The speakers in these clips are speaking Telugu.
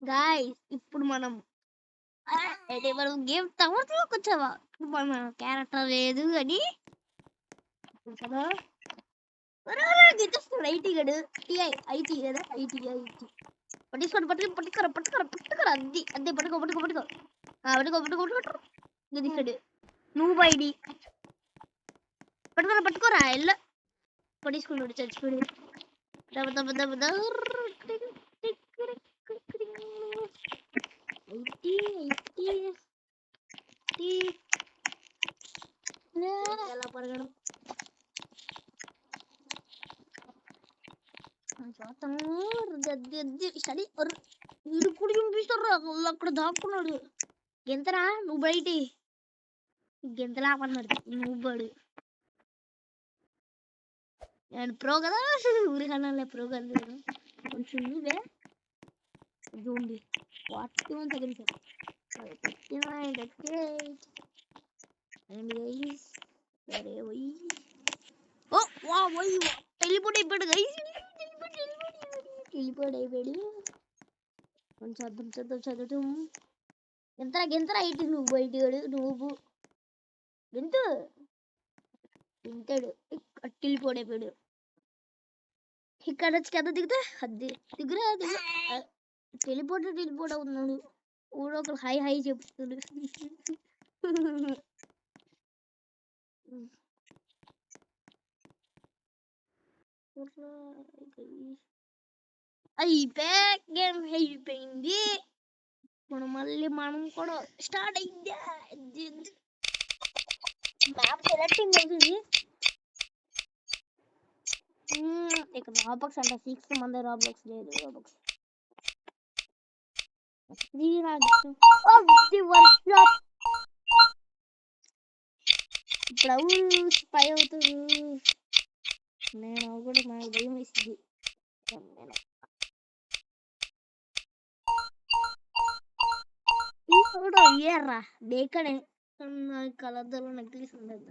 గాయ్స్ ఇప్పుడు మనం అంటే మనం గేమ్ టవర్లోకి వచ్చావా? ఇప్పుడు మన క్యారెక్టర్ లేదు అని కదా. గెలుస్తాడు ఐటీ గడు. టీఐ ఐటీ కదా, ఐటీ ఐటీ. పట్టుకోండి పట్టుకోరా అద్ది అద్దె పట్టుకో పట్టుకో గెలుస్తాడు. నువ్వు ఐడి పట్టుకోరా ఎల్ల పట్టించుకున్నాడు చచ్చిపోయి. ఎలా పడగడం స్టడీ వీడు కూడా చూపిస్తారు అక్కడ దాక్కున్నాడు. గెంతరా నువ్వు బయటి గెంతలా పడినాడు నువ్వు. నేను ప్రో కదా, ఊరికన్నా ప్రో కదా కొంచెం నువ్వే జోంబి 41 seconds. టెలిపోర్ట్ అయిపోయాడు గైస్. టెలిపోర్ట్ అయిపోయాడు. చదువు గెంతరా ఇటు నువ్వు బయట నువ్వు గెంతాడు టెలిపోర్ట్ అయిపోయాడు. ఇక్కడ వచ్చి కింద దిగితే అది దిగురా టెలిపోర్ట్ అవుతున్నాడు. ఊడో ఒకరు హై చెప్తున్నాడు. గేమ్ అయిపోయింది. మనం కూడా స్టార్ట్ అయింది. మ్యాప్ సెలెక్టింగ్ అవుతుంది. ఇక్కడ రాబాక్స్ అంటే 6 మంది రాబాక్స్ లేదు. రాబాక్స్ ఇప్పుడు స్పై అవుతుంది. నేను కూడా నాకు భయం వేసింది. ఏర్రా బేకనే కలర్దలో నెక్లెస్ ఉండదు.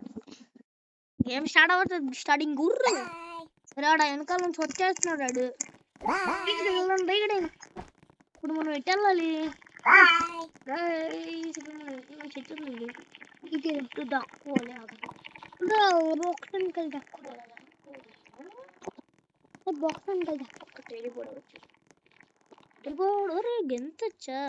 గేమ్ స్టార్ట్ అవుతుంది. స్టార్టింగ్ గుర్రు రాడా వెనకాల నుంచి వచ్చేస్తున్నాడు. ఇప్పుడు మనం ఎట్టెళ్ళాలి? చెట్టు ఇటు దాక్కోవాలి. బాక్స్ వెనకాల దాక్కోవాలి. బాక్స్ వెనకాల దాక్కోవచ్చు. వెళ్ళిపోవడం గెంతొచ్చా.